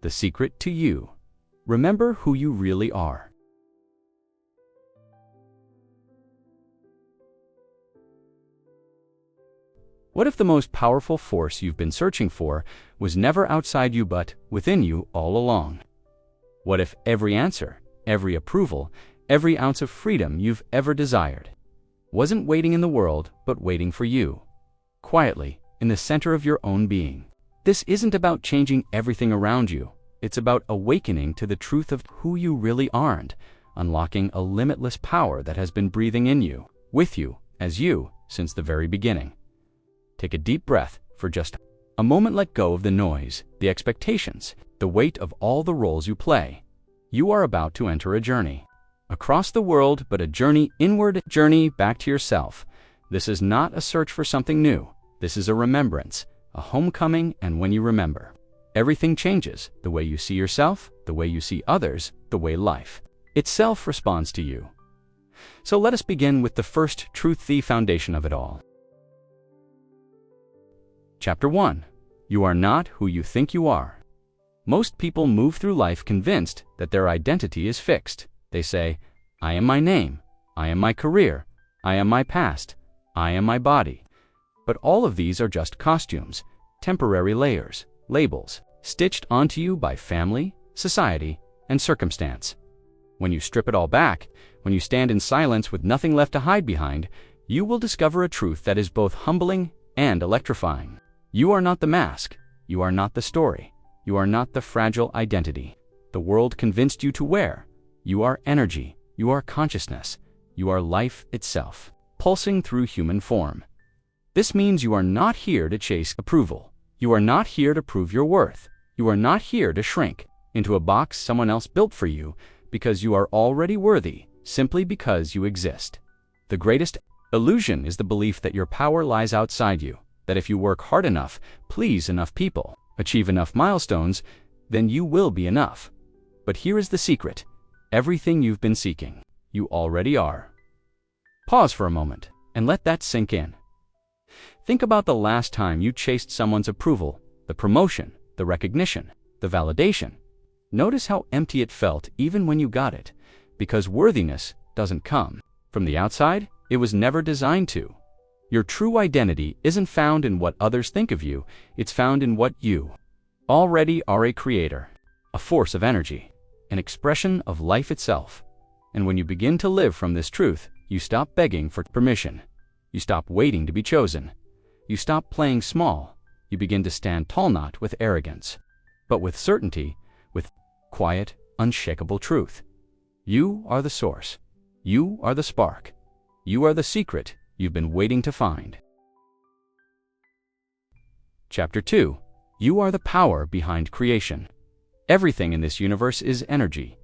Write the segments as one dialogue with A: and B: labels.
A: The secret to you. Remember who you really are. What if the most powerful force you've been searching for was never outside you but within you all along? What if every answer, every approval, every ounce of freedom you've ever desired wasn't waiting in the world but waiting for you, quietly, in the center of your own being? This isn't about changing everything around you. It's about awakening to the truth of who you really are and unlocking a limitless power that has been breathing in you, with you, as you, since the very beginning. Take a deep breath for just a moment. Let go of the noise, the expectations, the weight of all the roles you play. You are about to enter a journey across the world, but a journey inward, a journey back to yourself. This is not a search for something new. This is a remembrance, a homecoming, and when you remember, everything changes. The way you see yourself, the way you see others, the way life itself responds to you. So let us begin with the first truth, the foundation of it all. Chapter 1. You are not who you think you are. Most people move through life convinced that their identity is fixed. They say, I am my name, I am my career, I am my past, I am my body. But all of these are just costumes, temporary layers, labels, stitched onto you by family, society, and circumstance. When you strip it all back, when you stand in silence with nothing left to hide behind, you will discover a truth that is both humbling and electrifying. You are not the mask. You are not the story. You are not the fragile identity the world convinced you to wear. You are energy. You are consciousness. You are life itself, pulsing through human form. This means you are not here to chase approval. You are not here to prove your worth. You are not here to shrink into a box someone else built for you, because you are already worthy, simply because you exist. The greatest illusion is the belief that your power lies outside you, that if you work hard enough, please enough people, achieve enough milestones, then you will be enough. But here is the secret. Everything you've been seeking, you already are. Pause for a moment and let that sink in. Think about the last time you chased someone's approval, the promotion, the recognition, the validation. Notice how empty it felt even when you got it, because worthiness doesn't come from the outside. It was never designed to. Your true identity isn't found in what others think of you, it's found in what you already are: a creator, a force of energy, an expression of life itself. And when you begin to live from this truth, you stop begging for permission. You stop waiting to be chosen. You stop playing small. You begin to stand tall, not with arrogance, but with certainty, with quiet, unshakable truth. You are the source. You are the spark. You are the secret you've been waiting to find. Chapter 2. You are the power behind creation. Everything in this universe is energy.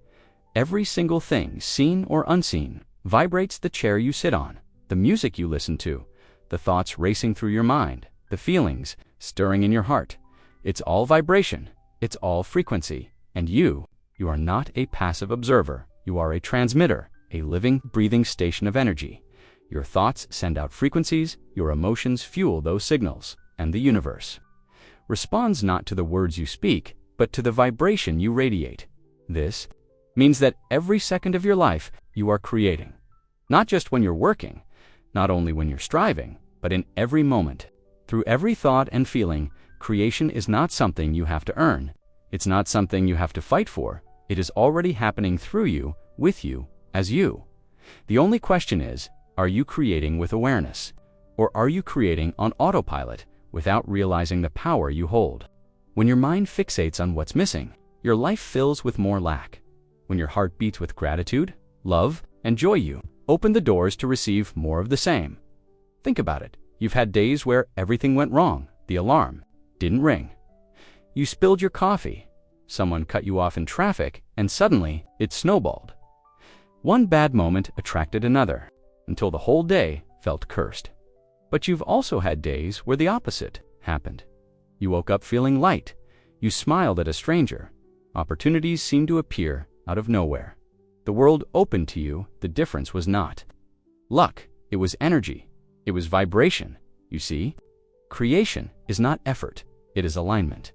A: Every single thing, seen or unseen, vibrates: the chair you sit on, the music you listen to, the thoughts racing through your mind, the feelings stirring in your heart. It's all vibration. It's all frequency. And you are not a passive observer. You are a transmitter, a living, breathing station of energy. Your thoughts send out frequencies, your emotions fuel those signals, and the universe responds not to the words you speak, but to the vibration you radiate. This means that every second of your life you are creating. Not just when you're working, not only when you're striving, but in every moment. Through every thought and feeling, creation is not something you have to earn. It's not something you have to fight for. It is already happening through you, with you, as you. The only question is, are you creating with awareness? Or are you creating on autopilot without realizing the power you hold? When your mind fixates on what's missing, your life fills with more lack. When your heart beats with gratitude, love, and joy, you open the doors to receive more of the same. Think about it. You've had days where everything went wrong. The alarm didn't ring. You spilled your coffee. Someone cut you off in traffic, and suddenly it snowballed. One bad moment attracted another, until the whole day felt cursed. But you've also had days where the opposite happened. You woke up feeling light. You smiled at a stranger. Opportunities seemed to appear out of nowhere. The world opened to you. The difference was not luck. It was energy. It was vibration. You see, creation is not effort. It is alignment.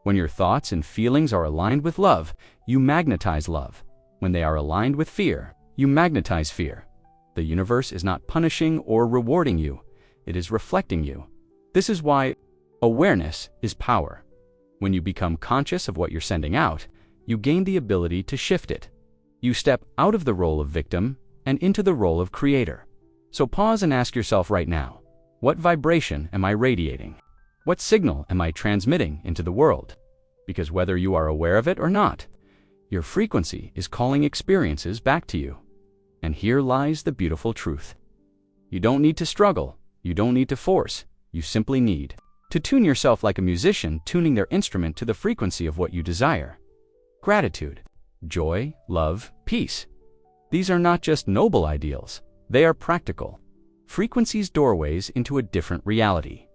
A: When your thoughts and feelings are aligned with love, you magnetize love. When they are aligned with fear, you magnetize fear. The universe is not punishing or rewarding you. It is reflecting you. This is why awareness is power. When you become conscious of what you're sending out, you gain the ability to shift it. You step out of the role of victim and into the role of creator. So pause and ask yourself right now, what vibration am I radiating? What signal am I transmitting into the world? Because whether you are aware of it or not, your frequency is calling experiences back to you. And here lies the beautiful truth. You don't need to struggle. You don't need to force. You simply need to tune yourself like a musician tuning their instrument to the frequency of what you desire. Gratitude, joy, love, peace. These are not just noble ideals. They are practical. Frequencies doorways into a different reality.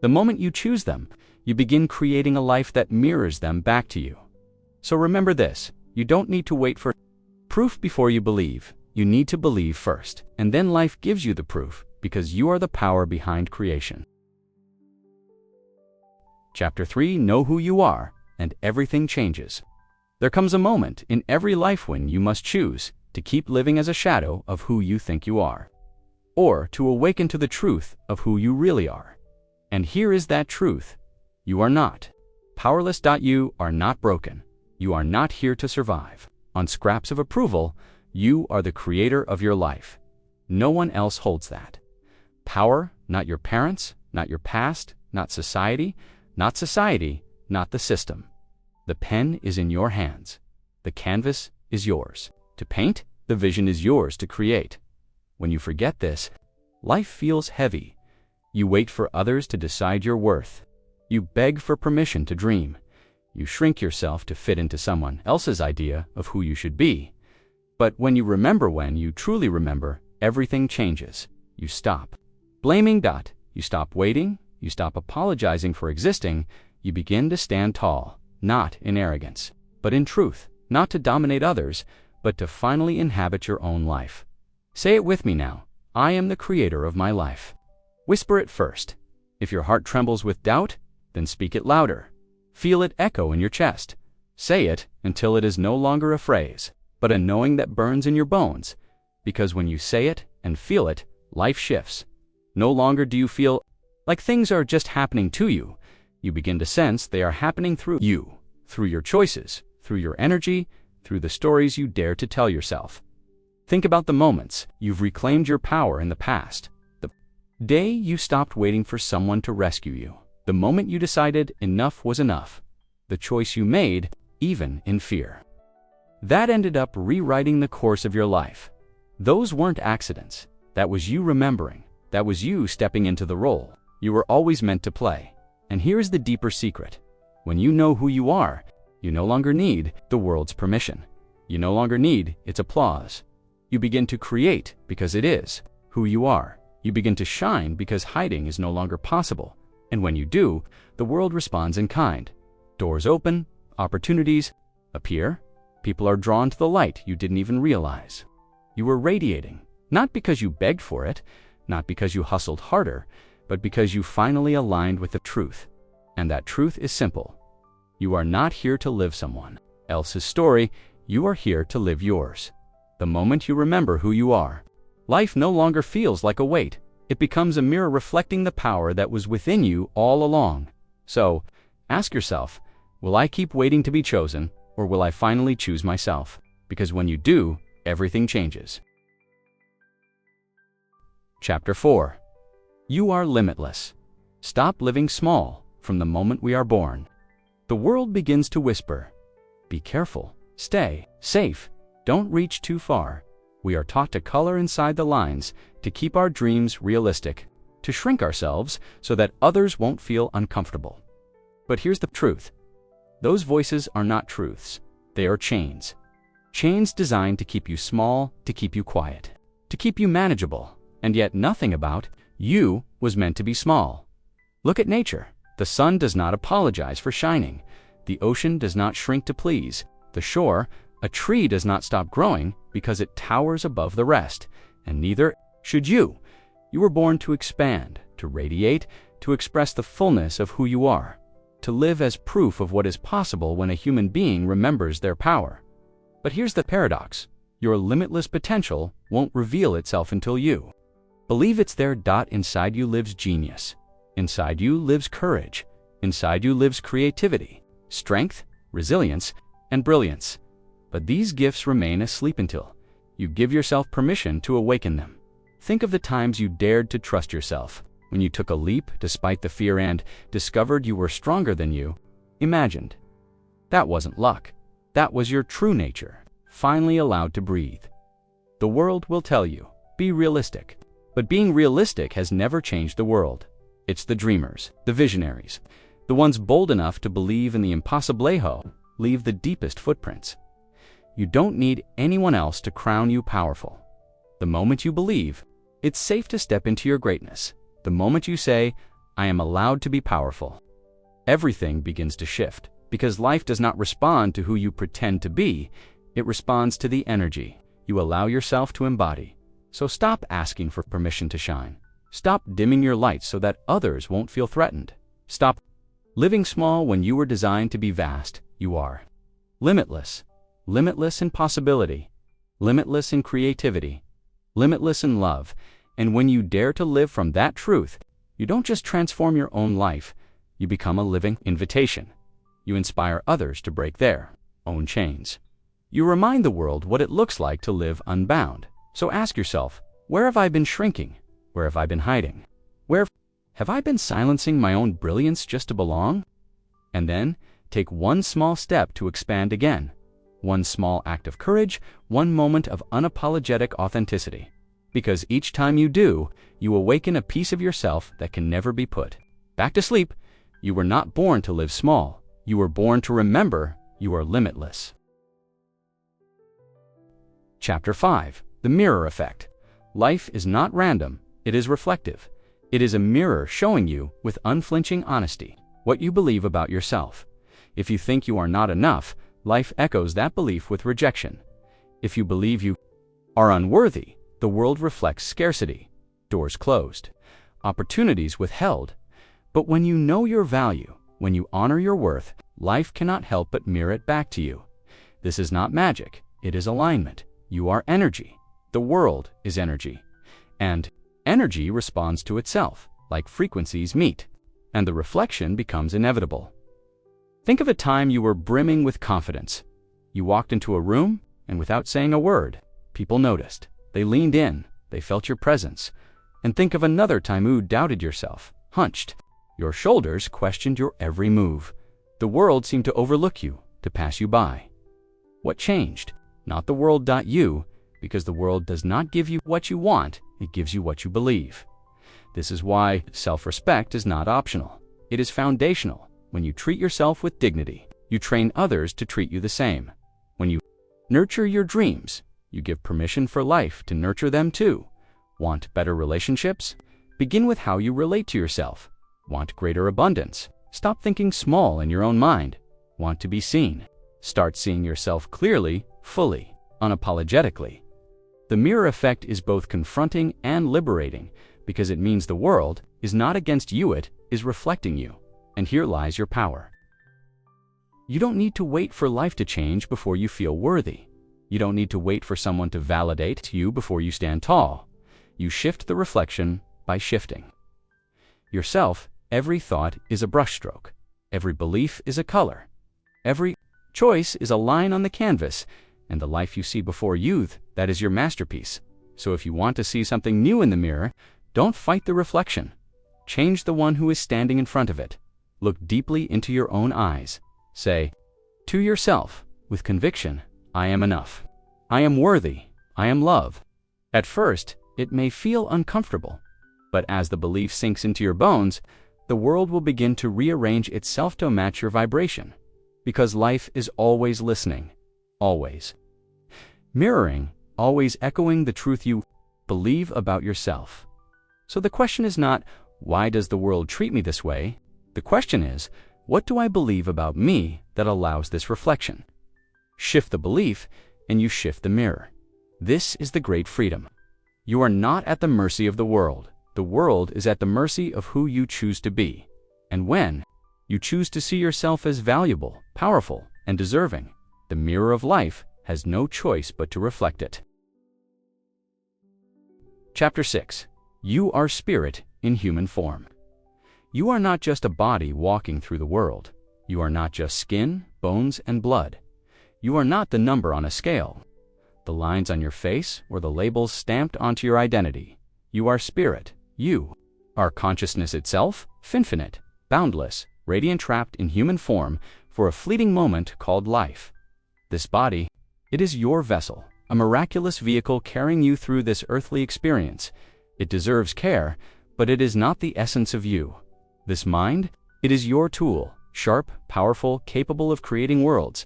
A: The moment you choose them, you begin creating a life that mirrors them back to you. So remember this, you don't need to wait for proof before you believe. You need to believe first, and then life gives you the proof, because you are the power behind creation. Chapter 3, Know Who You Are, and Everything Changes. There comes a moment in every life when you must choose to keep living as a shadow of who you think you are, or to awaken to the truth of who you really are. And here is that truth. You are not powerless. You are not broken. You are not here to survive on scraps of approval. You are the creator of your life. No one else holds that power, not your parents, not your past, not society, not the system. The pen is in your hands. The canvas is yours to paint. The vision is yours to create. When you forget this, life feels heavy. You wait for others to decide your worth. You beg for permission to dream. You shrink yourself to fit into someone else's idea of who you should be. But when you truly remember, everything changes. You stop blaming. You stop waiting. You stop apologizing for existing. You begin to stand tall, not in arrogance, but in truth, not to dominate others, but to finally inhabit your own life. Say it with me now. I am the creator of my life. Whisper it first. If your heart trembles with doubt, then speak it louder. Feel it echo in your chest. Say it until it is no longer a phrase, but a knowing that burns in your bones. Because when you say it and feel it, life shifts. No longer do you feel like things are just happening to you. You begin to sense they are happening through you, through your choices, through your energy, through the stories you dare to tell yourself. Think about the moments you've reclaimed your power in the past. The day you stopped waiting for someone to rescue you. The moment you decided enough was enough. The choice you made, even in fear. That ended up rewriting the course of your life. Those weren't accidents. That was you remembering. That was you stepping into the role you were always meant to play. And here's the deeper secret. When you know who you are, you no longer need the world's permission. You no longer need its applause. You begin to create because it is who you are. You begin to shine because hiding is no longer possible. And when you do, the world responds in kind. Doors open, opportunities appear. People are drawn to the light you didn't even realize. You were radiating, not because you begged for it, not because you hustled harder, but because you finally aligned with the truth. And that truth is simple. You are not here to live someone else's story. You are here to live yours. The moment you remember who you are, life no longer feels like a weight. It becomes a mirror reflecting the power that was within you all along. So, ask yourself, will I keep waiting to be chosen, or will I finally choose myself? Because when you do, everything changes. Chapter 4. You are limitless. Stop living small from the moment we are born. The world begins to whisper, be careful, stay safe, don't reach too far. We are taught to color inside the lines, to keep our dreams realistic, to shrink ourselves so that others won't feel uncomfortable. But here's the truth. Those voices are not truths. They are chains. Chains designed to keep you small, to keep you quiet, to keep you manageable. And yet nothing about you was meant to be small. Look at nature. The sun does not apologize for shining. The ocean does not shrink to please. The shore, a tree does not stop growing because it towers above the rest. And neither should you. You were born to expand, to radiate, to express the fullness of who you are. to live as proof of what is possible when a human being remembers their power. But here's the paradox. Your limitless potential won't reveal itself until you believe it's there. Inside you lives genius. Inside you lives courage. Inside you lives creativity, strength, resilience, and brilliance. But these gifts remain asleep until you give yourself permission to awaken them. Think of the times you dared to trust yourself, when you took a leap despite the fear and discovered you were stronger than you imagined. That wasn't luck. That was your true nature, finally allowed to breathe. The world will tell you, be realistic. But being realistic has never changed the world. It's the dreamers, the visionaries, the ones bold enough to believe in the impossible leave the deepest footprints. You don't need anyone else to crown you powerful. The moment you believe, it's safe to step into your greatness. The moment you say, I am allowed to be powerful, everything begins to shift, because life does not respond to who you pretend to be, it responds to the energy you allow yourself to embody. So stop asking for permission to shine. Stop dimming your lights so that others won't feel threatened. Stop living small when you were designed to be vast. You are limitless. Limitless in possibility. Limitless in creativity. Limitless in love. And when you dare to live from that truth, you don't just transform your own life, you become a living invitation. You inspire others to break their own chains. You remind the world what it looks like to live unbound. So ask yourself, where have I been shrinking? Where have I been hiding? Where have I been silencing my own brilliance just to belong? And then take one small step to expand again. One small act of courage, one moment of unapologetic authenticity. Because each time you do, you awaken a piece of yourself that can never be put back to sleep. You were not born to live small. You were born to remember you are limitless. Chapter 5. The Mirror Effect. Life is not random, it is reflective. It is a mirror showing you, with unflinching honesty, what you believe about yourself. If you think you are not enough, life echoes that belief with rejection. If you believe you are unworthy, the world reflects scarcity, doors closed, opportunities withheld. But when you know your value, when you honor your worth, life cannot help but mirror it back to you. This is not magic, it is alignment. You are energy. The world is energy. And energy responds to itself, like frequencies meet, and the reflection becomes inevitable. Think of a time you were brimming with confidence. You walked into a room, and without saying a word, people noticed. They leaned in, they felt your presence. And think of another time you doubted yourself, hunched. Your shoulders questioned your every move. The world seemed to overlook you, to pass you by. What changed? Not the world. You, because the world does not give you what you want, it gives you what you believe. This is why self-respect is not optional. It is foundational. When you treat yourself with dignity, you train others to treat you the same. When you nurture your dreams, you give permission for life to nurture them too. Want better relationships? Begin with how you relate to yourself. Want greater abundance? Stop thinking small in your own mind. Want to be seen? Start seeing yourself clearly, fully, unapologetically. The mirror effect is both confronting and liberating because it means the world is not against you, it is reflecting you. And here lies your power. You don't need to wait for life to change before you feel worthy. You don't need to wait for someone to validate you before you stand tall. You shift the reflection by shifting yourself. Every thought is a brushstroke. Every belief is a color. Every choice is a line on the canvas. And the life you see before you, that is your masterpiece. So if you want to see something new in the mirror, don't fight the reflection. Change the one who is standing in front of it. Look deeply into your own eyes. Say to yourself, with conviction, I am enough. I am worthy. I am love. At first, it may feel uncomfortable, but as the belief sinks into your bones, the world will begin to rearrange itself to match your vibration. Because life is always listening. Always. Mirroring, always echoing the truth you believe about yourself. So the question is not, why does the world treat me this way? The question is, what do I believe about me that allows this reflection? Shift the belief, and you shift the mirror. This is the great freedom. You are not at the mercy of the world. The world is at the mercy of who you choose to be. And when You choose to see yourself as valuable, powerful, and deserving. The mirror of life has no choice but to reflect it. Chapter 6. You are spirit in human form. You are not just a body walking through the world. You are not just skin, bones, and blood. You are not the number on a scale, the lines on your face, or the labels stamped onto your identity. You are spirit. You are consciousness itself, infinite, boundless, radiant, trapped in human form for a fleeting moment called life. This body, it is your vessel, a miraculous vehicle carrying you through this earthly experience. It deserves care, but it is not the essence of you. This mind, it is your tool, sharp, powerful, capable of creating worlds,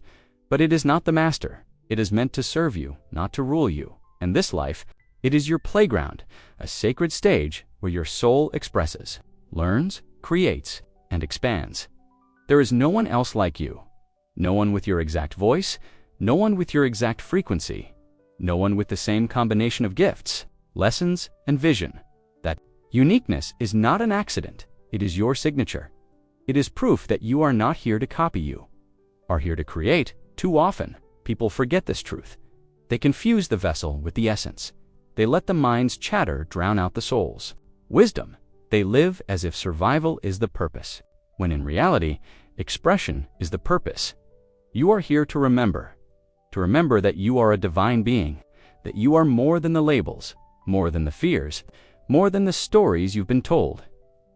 A: but it is not the master. It is meant to serve you, not to rule you. And this life, it is your playground, a sacred stage where your soul expresses, learns, creates, and expands. There is no one else like you. No one with your exact voice, no one with your exact frequency, no one with the same combination of gifts, lessons, and vision. That uniqueness is not an accident. It is your signature. It is proof that you are not here to copy you, are here to create. Too often, people forget this truth. They confuse the vessel with the essence. They let the mind's chatter drown out the soul's wisdom. They live as if survival is the purpose, when in reality, expression is the purpose. You are here to remember that you are a divine being, that you are more than the labels, more than the fears, more than the stories you've been told.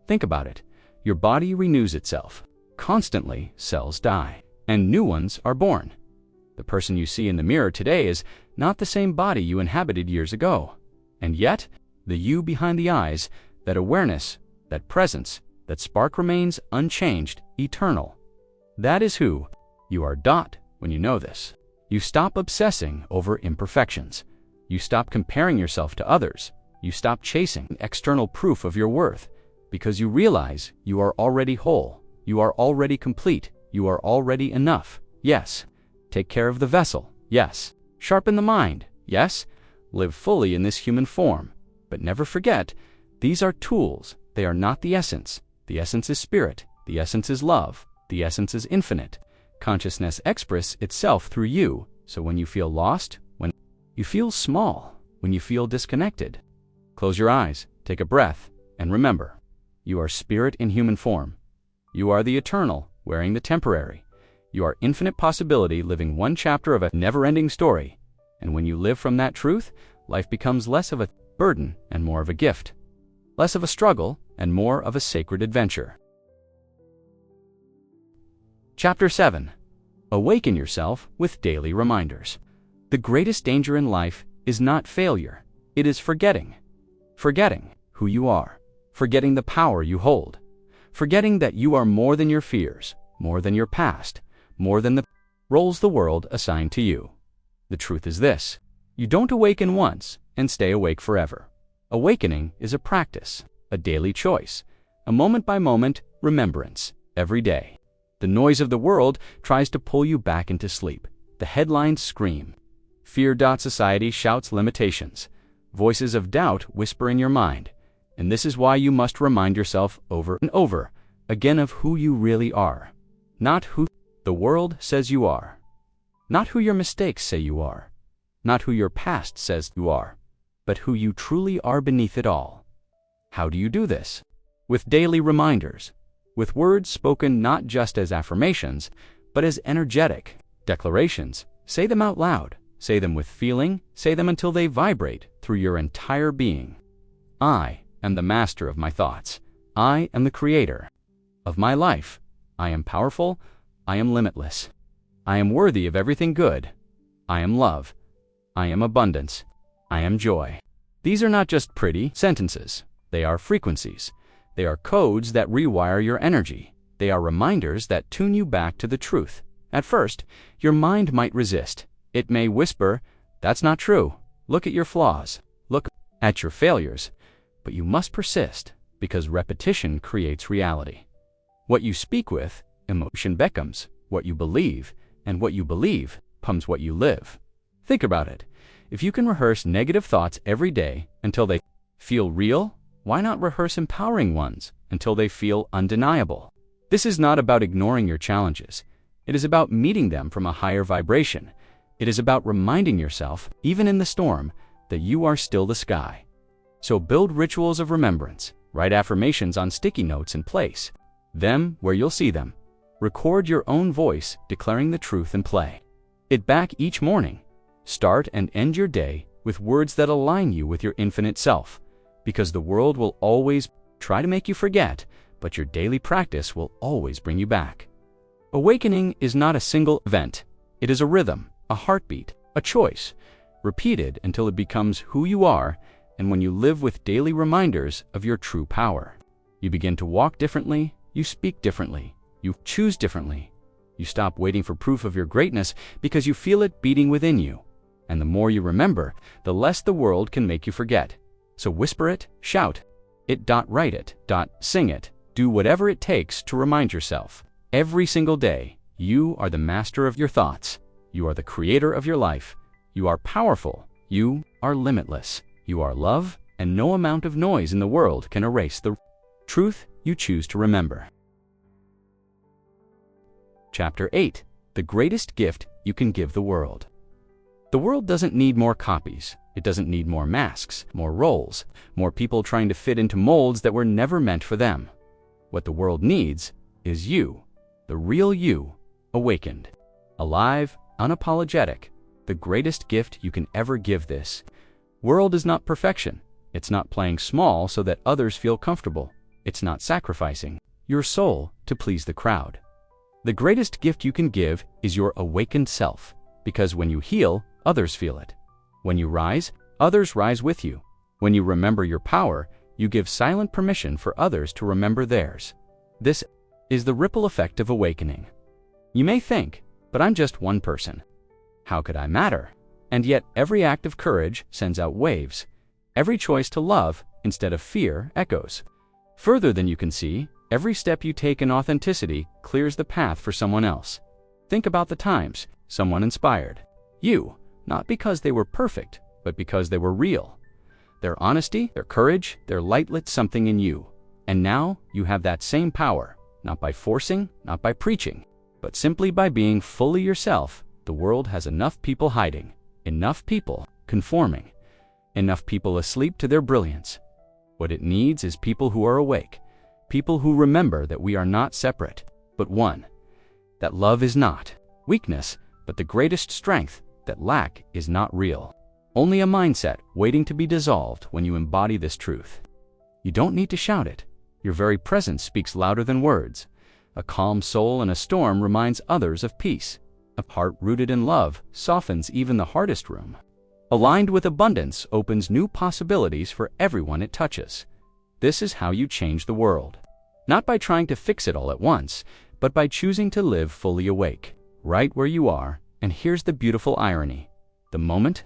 A: Think about it. Your body renews itself. Constantly, cells die, and new ones are born. The person you see in the mirror today is not the same body you inhabited years ago. And yet, the you behind the eyes, that awareness, that presence, that spark remains unchanged, eternal. That is who you are. When you know this, you stop obsessing over imperfections. You stop comparing yourself to others. You stop chasing external proof of your worth, because you realize you are already whole. You are already complete. You are already enough. Yes. Take care of the vessel. Yes. Sharpen the mind. Yes. Live fully in this human form. But never forget, these are tools. They are not the essence. The essence is spirit. The essence is love. The essence is infinite. Consciousness expresses itself through you. So when you feel lost, when you feel small, when you feel disconnected, close your eyes, take a breath, and remember, you are spirit in human form. You are the eternal, wearing the temporary. You are infinite possibility, living one chapter of a never-ending story. And when you live from that truth, life becomes less of a burden and more of a gift. Less of a struggle and more of a sacred adventure. Chapter 7. Awaken yourself with daily reminders. The greatest danger in life is not failure. It is forgetting. Forgetting who you are. Forgetting the power you hold. Forgetting that you are more than your fears, more than your past, more than the roles the world assigned to you. The truth is this: you don't awaken once and stay awake forever. Awakening is a practice, a daily choice, a moment-by-moment remembrance every day. The noise of the world tries to pull you back into sleep. The headlines scream. Fear. Society shouts limitations. Voices of doubt whisper in your mind. And this is why you must remind yourself over and over again of who you really are. Not who the world says you are. Not who your mistakes say you are. Not who your past says you are. But who you truly are beneath it all. How do you do this? With daily reminders. With words spoken not just as affirmations, but as energetic declarations. Say them out loud. Say them with feeling. Say them until they vibrate through your entire being. I am the master of my thoughts. I am the creator of my life. I am powerful. I am limitless. I am worthy of everything good. I am love. I am abundance. I am joy. These are not just pretty sentences. They are frequencies. They are codes that rewire your energy. They are reminders that tune you back to the truth. At first, your mind might resist. It may whisper, "That's not true. Look at your flaws. Look at your failures." But you must persist, because repetition creates reality. What you speak with, emotion becomes what you believe, and what you believe becomes what you live. Think about it. If you can rehearse negative thoughts every day until they feel real, why not rehearse empowering ones until they feel undeniable? This is not about ignoring your challenges. It is about meeting them from a higher vibration. It is about reminding yourself, even in the storm, that you are still the sky. So build rituals of remembrance. Write affirmations on sticky notes and place them where you'll see them. Record your own voice declaring the truth and play it back each morning. Start and end your day with words that align you with your infinite self, because the world will always try to make you forget, but your daily practice will always bring you back. Awakening is not a single event. It is a rhythm, a heartbeat, a choice, repeated until it becomes who you are, and when you live with daily reminders of your true power. You begin to walk differently, you speak differently, you choose differently. You stop waiting for proof of your greatness because you feel it beating within you. And the more you remember, the less the world can make you forget. So whisper it, shout it, write it, sing it, do whatever it takes to remind yourself. Every single day, you are the master of your thoughts. You are the creator of your life. You are powerful. You are limitless. You are love, and no amount of noise in the world can erase the truth you choose to remember. Chapter 8. The greatest gift you can give the world. The world doesn't need more copies. It doesn't need more masks, more roles, more people trying to fit into molds that were never meant for them. What the world needs is you, the real you, awakened, alive, unapologetic. The greatest gift you can ever give this world is not perfection. It's not playing small so that others feel comfortable. It's not sacrificing your soul to please the crowd. The greatest gift you can give is your awakened self, because when you heal, others feel it. When you rise, others rise with you. When you remember your power, you give silent permission for others to remember theirs. This is the ripple effect of awakening. You may think, but I'm just one person. How could I matter? And yet every act of courage sends out waves. Every choice to love instead of fear echoes. Further than you can see, every step you take in authenticity clears the path for someone else. Think about the times someone inspired you, not because they were perfect, but because they were real. Their honesty, their courage, their light lit something in you. And now you have that same power, not by forcing, not by preaching, but simply by being fully yourself. The world has enough people hiding, enough people conforming, enough people asleep to their brilliance. What it needs is people who are awake, people who remember that we are not separate, but one, that love is not weakness, but the greatest strength, that lack is not real, only a mindset waiting to be dissolved when you embody this truth. You don't need to shout it. Your very presence speaks louder than words. A calm soul in a storm reminds others of peace. A heart rooted in love softens even the hardest room. Aligned with abundance opens new possibilities for everyone it touches. This is how you change the world. Not by trying to fix it all at once, but by choosing to live fully awake, right where you are. And here's the beautiful irony. The moment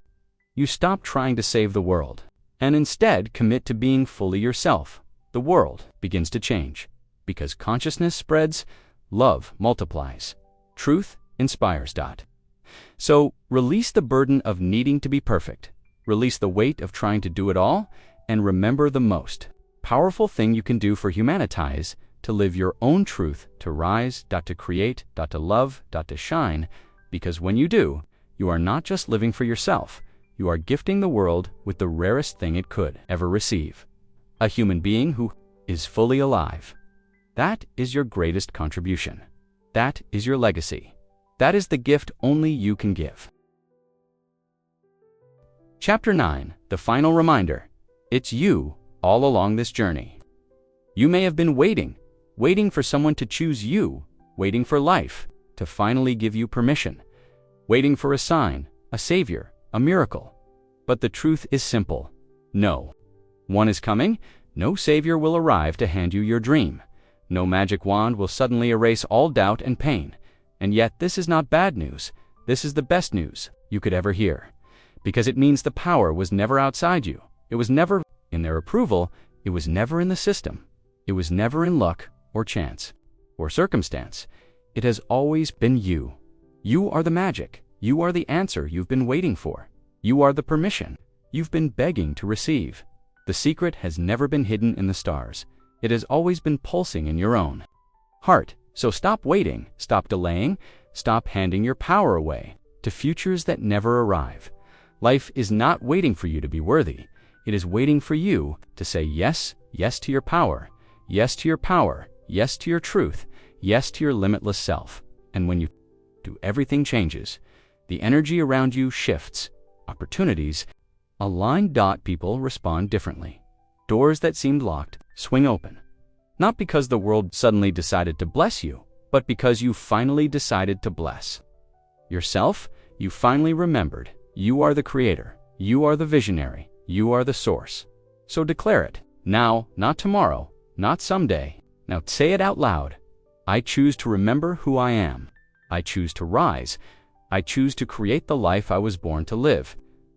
A: you stop trying to save the world, and instead commit to being fully yourself, the world begins to change. Because consciousness spreads, love multiplies, truth inspires. So release the burden of needing to be perfect. Release the weight of trying to do it all, and remember the most powerful thing you can do for humanity is to live your own truth, to rise, to create, to love, to shine. Because when you do, you are not just living for yourself, you are gifting the world with the rarest thing it could ever receive. A human being who is fully alive. That is your greatest contribution. That is your legacy. That is the gift only you can give. Chapter 9. The final reminder. It's you all along this journey. You may have been waiting for someone to choose you, waiting for life to finally give you permission, waiting for a sign, a savior, a miracle. But the truth is simple. No one is coming. No savior will arrive to hand you your dream. No magic wand will suddenly erase all doubt and pain. And yet this is not bad news. This is the best news you could ever hear. Because it means the power was never outside you. It was never in their approval. It was never in the system. It was never in luck or chance or circumstance. It has always been you. You are the magic. You are the answer you've been waiting for. You are the permission you've been begging to receive. The secret has never been hidden in the stars. It has always been pulsing in your own heart. So stop waiting, stop delaying, stop handing your power away to futures that never arrive. Life is not waiting for you to be worthy. It is waiting for you to say yes, yes to your power, yes to your power, yes to your truth, yes to your limitless self. And when you do, everything changes. The energy around you shifts. Opportunities align. People respond differently. Doors that seemed locked swing open. Not because the world suddenly decided to bless you, but because you finally decided to bless yourself. You finally remembered you are the creator, you are the visionary, you are the source. So declare it now, not tomorrow, not someday. Now say it out loud. I choose to remember who I am. I choose to rise. I choose to create the life I was born to live.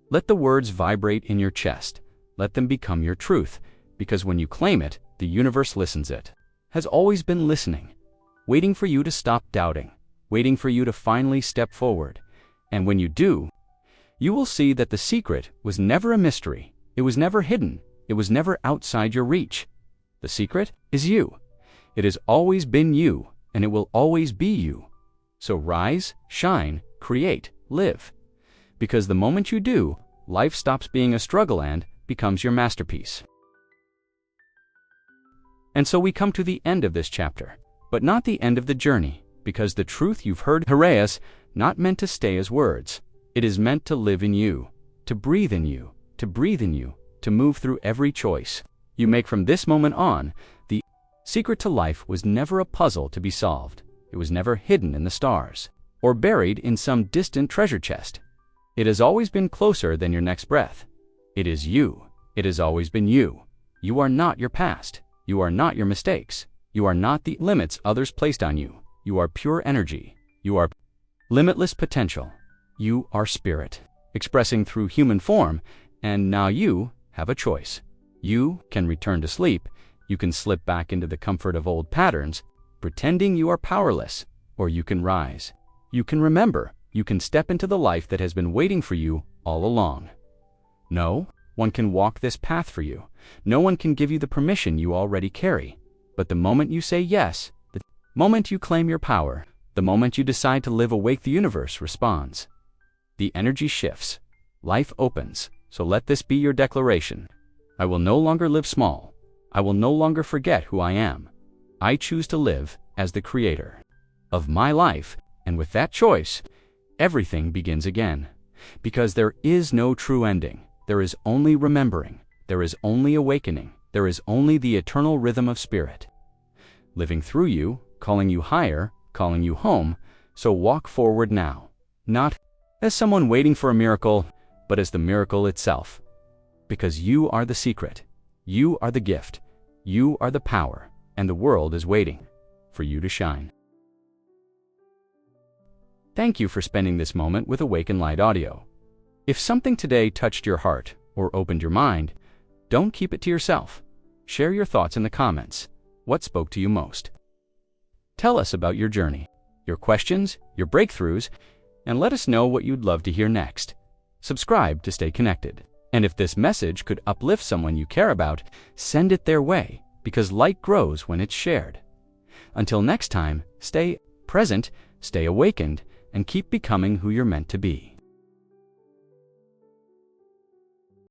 A: Let the words vibrate in your chest. Let them become your truth, because when you claim it, the universe listens. It has always been listening, waiting for you to stop doubting, waiting for you to finally step forward. And when you do, you will see that the secret was never a mystery. It was never hidden. It was never outside your reach. The secret is you. It has always been you, and it will always be you. So rise, shine, create, live. Because the moment you do, life stops being a struggle and becomes your masterpiece. And so we come to the end of this chapter, but not the end of the journey, because the truth you've heard is not meant to stay as words. It is meant to live in you, to breathe in you, to breathe in you, to move through every choice you make from this moment on. The secret to life was never a puzzle to be solved. It was never hidden in the stars or buried in some distant treasure chest. It has always been closer than your next breath. It is you. It has always been you. You are not your past. You are not your mistakes. You are not the limits others placed on you. You are pure energy. You are limitless potential. You are spirit, expressing through human form, and now you have a choice. You can return to sleep. You can slip back into the comfort of old patterns, pretending you are powerless, or you can rise. You can remember. You can step into the life that has been waiting for you all along. No one can walk this path for you. No one can give you the permission you already carry. But the moment you say yes, the moment you claim your power, the moment you decide to live awake, the universe responds. The energy shifts. Life opens. So let this be your declaration. I will no longer live small. I will no longer forget who I am. I choose to live as the creator of my life, and with that choice, everything begins again. Because there is no true ending. There is only remembering. There is only awakening. There is only the eternal rhythm of spirit living through you, calling you higher, calling you home. So walk forward now, not as someone waiting for a miracle, but as the miracle itself. Because you are the secret. You are the gift. You are the power, and the world is waiting for you to shine. Thank you for spending this moment with Awaken Light Audio. If something today touched your heart or opened your mind, don't keep it to yourself. Share your thoughts in the comments. What spoke to you most? Tell us about your journey, your questions, your breakthroughs, and let us know what you'd love to hear next. Subscribe to stay connected. And if this message could uplift someone you care about, send it their way, because light grows when it's shared. Until next time, stay present, stay awakened, and keep becoming who you're meant to be.